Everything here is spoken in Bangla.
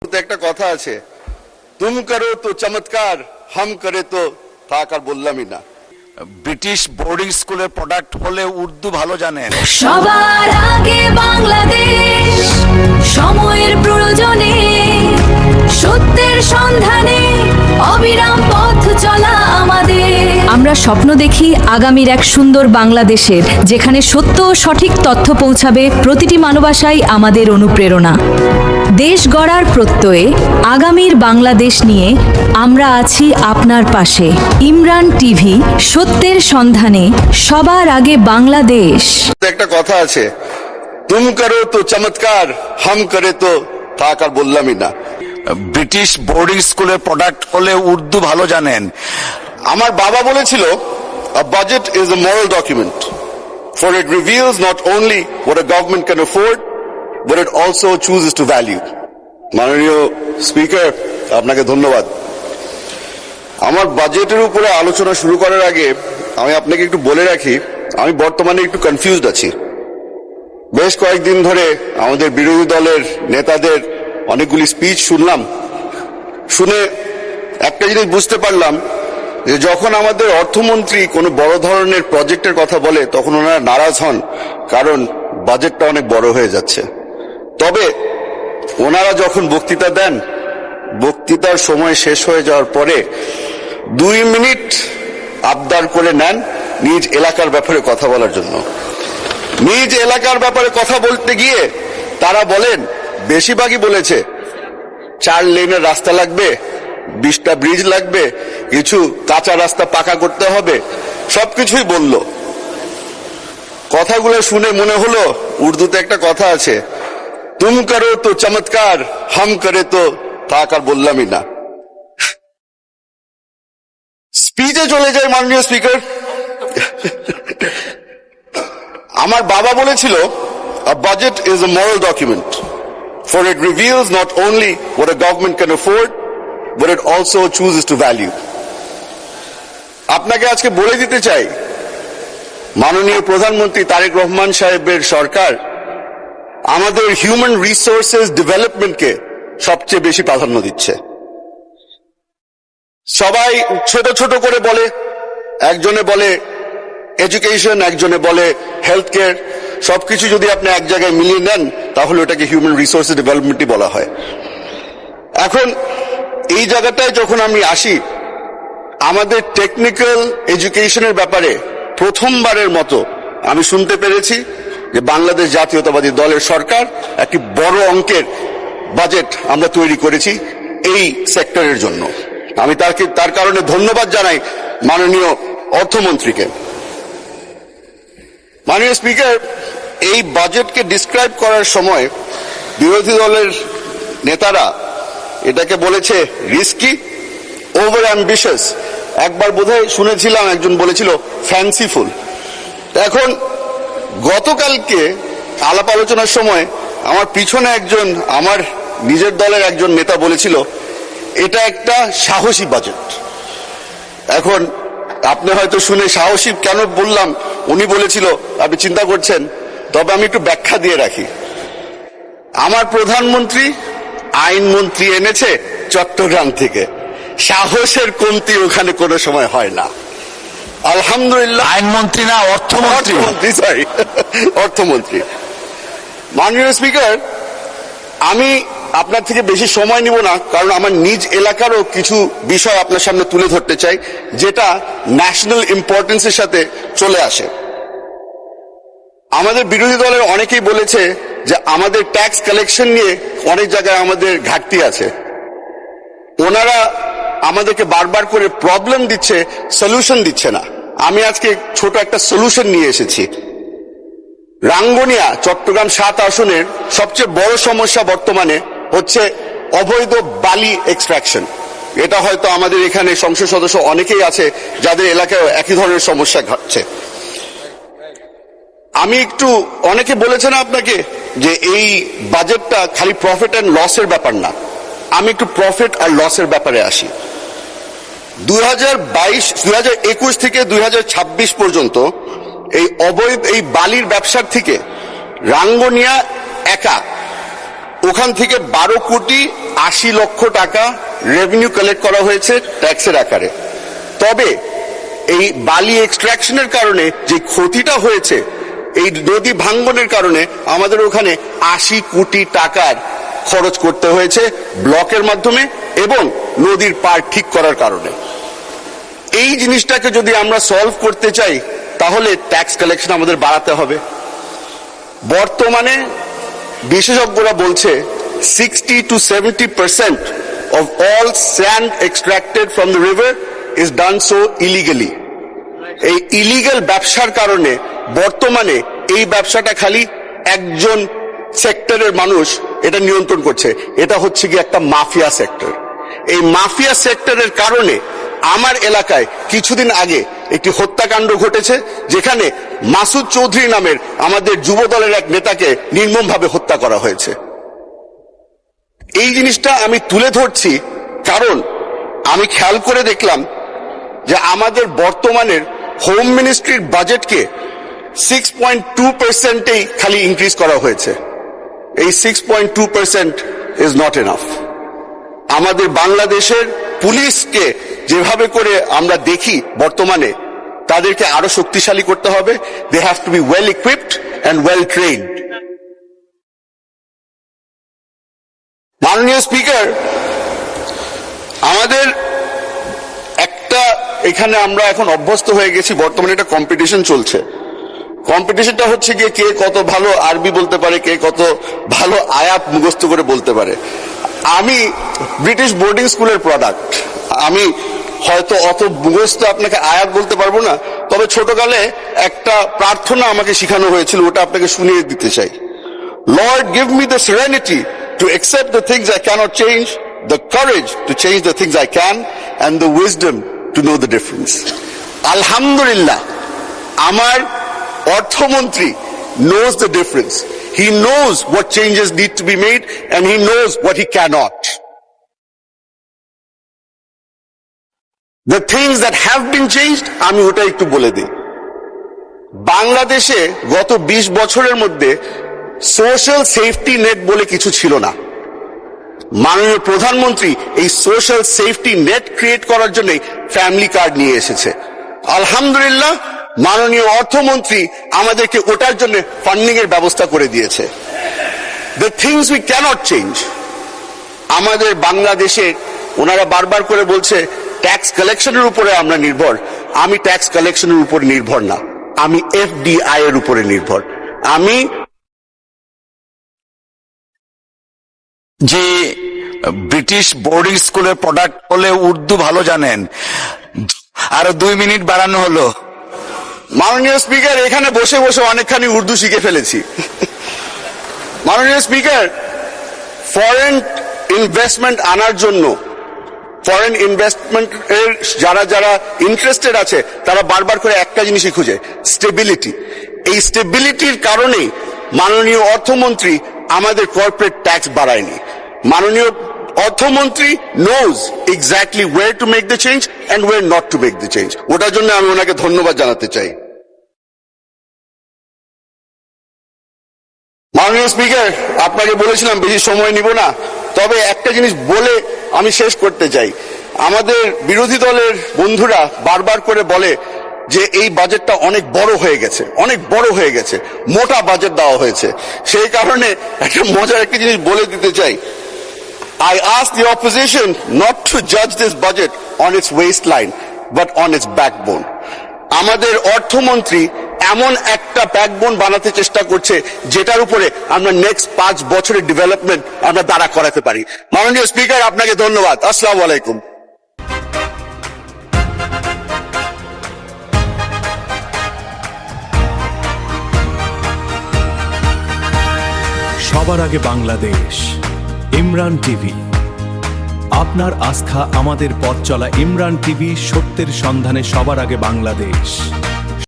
একটা কথা আছে, তুম করো তো চমৎকার, হাম করে তো থাক আর বললামই না। ব্রিটিশ বোর্ডিং স্কুলের প্রোডাক্ট হলে উর্দু ভালো জানেন। সবার আগে বাংলাদেশ, সময়ের প্রয়োজনে সত্যের সন্ধানে অবিরাম পথ চলা আমাদের। আমরা স্বপ্ন দেখি আগামীর এক সুন্দর বাংলাদেশের, যেখানে সত্য ও সঠিক তথ্য পৌঁছাবে প্রতিটি মানবাসাই আমাদের অনুপ্রেরণা। দেশ গড়ার প্রত্যয়ে আগামীর বাংলাদেশ নিয়ে আমরা আছি আপনার পাশে। ইমরান টিভি, সত্যের সন্ধানে সবার আগে বাংলাদেশ। একটা কথা আছে, তুম করো তো চমৎকার, হাম করে তো থাক আর বললামই না। ব্রিটিশ বোর্ডিং স্কুলের প্রোডাক্ট হলে উর্দু ভালো জানেন। আমার বাবা বলেছিল, a budget is a moral document, for it reveals not only what a government can afford, but it also chooses to value. মাননীয় স্পিকার, আপনাকে ধন্যবাদ। আমার বাজেটের উপরে আলোচনা শুরু করার আগে আমি আপনাকে একটু বলে রাখি, আমি বর্তমানে একটু কনফিউজড আছি। বেশ কয়েকদিন ধরে আমাদের বিরোধী দলের নেতাদের অনেকগুলি স্পিচ শুনলাম, শুনে একটা জিনিস বুঝতে পারলাম যে যখন আমাদের অর্থমন্ত্রী কোনো বড় ধরনের প্রজেক্টের কথা বলে তখন ওনারা নারাজ হন, কারণ বাজেটটা অনেক বড় হয়ে যাচ্ছে। তবে ওনারা যখন বক্তৃতা দেন, বক্তৃতার সময় শেষ হয়ে যাওয়ার পরে 2 মিনিট আবদার করে নেন নিজ এলাকার ব্যাপারে কথা বলার জন্য। নিজ এলাকার ব্যাপারে কথা বলতে গিয়ে তারা বলেন, বেশিরভাগই বলেছে 4 লেনের রাস্তা লাগবে, 20টা ব্রিজ লাগবে, কিছু কাঁচা রাস্তা পাকা করতে হবে, সবকিছুই বলল। কথাগুলো শুনে মনে হলো উর্দুতে একটা কথা আছে, তুম করো তো চমৎকার, হাম করে তো থাক আর বললামই না। স্পিচে চলে যায় মাননীয় স্পিকার। আমার বাবা বলেছিল, a budget is a moral document, for it reveals not only what a government can afford, but it also chooses to value. আপনাকে আজকে বলে দিতে চাই, মাননীয় প্রধানমন্ত্রী তারেক রহমান সাহেবের সরকার আমাদের হিউম্যান রিসোর্সেস ডেভেলপমেন্টকে সবচেয়ে বেশি প্রাধান্য দিচ্ছে। সবাই ছোট ছোট করে বলে, একজনে বলে এডুকেশন, একজনে বলে হেলথ কেয়ার, সবকিছু যদি আপনি এক জায়গায় মিলিয়ে নেন তাহলে ওটাকে হিউম্যান রিসোর্সেস ডেভেলপমেন্টই বলা হয়। এখন এই জায়গাটায় যখন আমি আসি, আমাদের টেকনিক্যাল এডুকেশনের ব্যাপারে প্রথমবারের মতো আমি শুনতে পেরেছি যে বাংলাদেশ জাতীয়তাবাদী দলের সরকার একটি বড় অঙ্কের বাজেট আমরা তৈরি করেছি এই সেক্টরের জন্য। আমি তার কারণে ধন্যবাদ জানাই মাননীয় অর্থমন্ত্রীকে। মাননীয় স্পিকার, এই বাজেটকে ডিসক্রাইব করার সময় বিরোধী দলের নেতারা এটাকে বলেছে রিস্কি, ওভার অ্যাম্বিশাস, একবার বোধহয় শুনেছিলাম একজন বলেছিল ফ্যান্সিফুল। এখন গতকালকে আলাপ আলোচনার সময় আমার পিছনে একজন আমার নিজের দলের একজন নেতা বলেছিল এটা একটা সাহসী বাজেট। এখন আপনি হয়তো শুনে সাহসী কেন বললাম, উনি বলেছিল আপনি চিন্তা করছেন, তবে আমি একটু ব্যাখ্যা দিয়ে রাখি। আমার প্রধানমন্ত্রী আইনমন্ত্রী এনেছে চট্টগ্রাম থেকে, সাহসের কমতি ওখানে কোনো সময় হয় না। আলহামদুলিল্লাহ। আইনমন্ত্রী না, অর্থমন্ত্রী। সরি, অর্থমন্ত্রী। মাননীয় স্পিকার, আমি আপনার থেকে বেশি সময় নিব না, কারণ আমার নিজ এলাকারও কিছু বিষয় আপনার সামনে তুলে ধরতে চাই যেটা ন্যাশনাল ইম্পর্টেন্সের সাথে চলে আসে। আমাদের বিরোধী দলের অনেকেই বলেছে যে আমাদের ট্যাক্স কালেকশন নিয়ে অনেক জায়গায় আমাদের ঘাটতি আছে। ওনারা আমাদেরকে বারবার করে প্রবলেম দিচ্ছে, সলিউশন দিচ্ছে না। আমি আজকে ছোট একটা সলিউশন নিয়ে এসেছি। রাঙ্গুনিয়া চট্টগ্রাম 7 আসনের সবচেয়ে বড় সমস্যা বর্তমানে হচ্ছে অবৈধ বালি এক্সট্রাকশন। এটা হয়তো আমাদের এখানে সংসদ সদস্য অনেকেই আছে যাদের এলাকায় একই ধরনের সমস্যা ঘটছে। আমি একটু, অনেকে বলেছেন আপনাকে যে এই বাজেটটা খালি প্রফিট অ্যান্ড লসের ব্যাপার না, আমি একটু প্রফিট আর লসের ব্যাপারে আসি। 2021 থেকে 2026 পর্যন্ত এই অবৈধ এই বালির ব্যবসার থেকে রাঙ্গুনিয়া একা ওখান থেকে 12 কোটি 80 লক্ষ টাকা রেভিনিউ কালেক্ট করা হয়েছে ট্যাক্সের আকারে। তবে এই বালি এক্সট্রাকশনের কারণে যে ক্ষতিটা হয়েছে, এই নদী ভাঙ্গনের কারণে আমাদের ওখানে 80 কোটি টাকার খরচ করতে হয়েছে ব্লকের মাধ্যমে এবং নদীর পার ঠিক করার কারণে। এই জিনিসটাকে যদি আমরা সলভ করতে চাই তাহলে ট্যাক্স কালেকশন আমাদের বাড়াতে হবে। বর্তমানে বিশেষজ্ঞরা বলছে 60 to 70% of all sand extracted from the river is done so illegally. এই ইলিগাল ব্যবসার কারণে বর্তমানে এই ব্যবসাটা খালি একজন সেক্টরের মানুষ এটা নিয়ন্ত্রণ করছে, এটা হচ্ছে কি একটা মাফিয়া সেক্টর। এই মাফিয়া সেক্টরের কারণে আমার এলাকায় কিছুদিন আগে একটি হত্যাকাণ্ড ঘটেছে, যেখানে মাসুদ চৌধুরী নামের আমাদের যুব দলের এক নেতাকে নির্মমভাবে হত্যা করা হয়েছে। এই জিনিসটা আমি তুলে ধরছি কারণ আমি খেয়াল করে দেখলাম যে আমাদের বর্তমানের হোম মিনিস্ট্রির বাজেটকে 6.2%-এই খালি ইনক্রিজ করা হয়েছে। এই 6.2% ইজ নট এনাফ। আমাদের বাংলাদেশের পুলিশকে যেভাবে করে আমরা দেখি বর্তমানে, তাদেরকে আরো শক্তিশালী করতে হবে। They have to be well equipped and well trained. মাননীয় স্পিকার, আমাদের একটা এখানে আমরা এখন অভ্যস্ত হয়ে গেছি, বর্তমানে একটা কম্পিটিশন চলছে। কম্পিটিশনটা হচ্ছে গিয়ে কে কত ভালো আরবি বলতে পারে, কে কত ভালো আয়াত মুখস্থ করে বলতে পারে। আমি ব্রিটিশ বোর্ডিং স্কুলের প্রোডাক্ট, আমি হয়তো অত মুখস্থ আপনাকে আয়াত বলতে পারবো না, তবে ছোটকালে একটা প্রার্থনা আমাকে শেখানো হয়েছিল, ওটা আপনাকে শুনিয়ে দিতে চাই। Lord give me the serenity to accept the things I cannot change, the courage to change the things I can, and the wisdom to know the difference. Alhamdulillah, আমার অর্থমন্ত্রী knows the difference. He knows what changes need to be made and he knows what he cannot. The things that have been changed, আমি ওটা একটু বলে দিই। বাংলাদেশে গত 20 বছরের মধ্যে সোশ্যাল সেফটি নেট বলে কিছু ছিল না। মাননীয় প্রধানমন্ত্রী এই সোশ্যাল সেফটি নেট ক্রিয়েট করার জন্য ফ্যামিলি কার্ড নিয়ে এসেছে। আলহামদুলিল্লাহ, মাননীয় অর্থমন্ত্রী আমাদেরকে ওটার জন্য ফান্ডিং এর ব্যবস্থা করে দিয়েছে। The things we can't change, আমাদের বাংলাদেশে ওনারা বারবার করে বলছে ট্যাক্স কালেকশনের উপরে আমরা নির্ভর। আমি ট্যাক্স কালেকশনের উপর নির্ভর না, আমি এফডিআই এর উপরে নির্ভর। আমি যে ব্রিটিশ বোর্ডিং স্কুলের প্রোডাক্ট হলে উর্দু ভালো জানেন, আরো 2 মিনিট বাড়ানো হলো। মাননীয় স্পিকার, এখানে বসে বসে অনেকখানি উর্দু শিখে ফেলেছি। মাননীয় স্পিকার, ফরেন ইনভেস্টমেন্ট আনার জন্য, ফরেন ইনভেস্টমেন্ট এর যারা যারা ইন্টারেস্টেড আছে তারা বারবার করে একটা জিনিসই খুঁজে, স্টেবিলিটি। এই স্টেবিলিটির কারণেই মাননীয় অর্থমন্ত্রী আমাদের কর্পোরেট ট্যাক্স বাড়ায়নি। মাননীয় অর্থমন্ত্রী knows exactly where to make the change and where not to make the change. ওটার জন্য আমি ওনাকে ধন্যবাদ জানাতে চাই। মাননীয় স্পিকার, আপনাকে বলেছিলাম বেশি সময় নিব না, তবে একটা জিনিস বলে আমি শেষ করতে চাই। আমাদের বিরোধী দলের বন্ধুরা বারবার করে বলে যে এই বাজেটটা অনেক বড় হয়ে গেছে, অনেক বড় হয়ে গেছে, মোটা বাজেট দেওয়া হয়েছে। সেই কারণে একটা মজার একটা জিনিস বলে দিতে চাই। I ask the opposition not to judge this budget on its waistline, but on its backbone. আমাদের অর্থমন্ত্রী এমন একটা ব্যাকবোন বানাতে চেষ্টা করছে যেটার উপরে আমরা নেক্সট 5 বছরের ডেভেলপমেন্ট আমরা দাঁড়া করাতে পারি। মাননীয় স্পিকার, আপনাকে ধন্যবাদ। আসসালামু আলাইকুম। সবার আগে বাংলাদেশ, ইমরান টিভি। আপনার আস্থা আমাদের পথ চলা। ইমরান টিভি, সত্যের সন্ধানে সবার আগে বাংলাদেশ।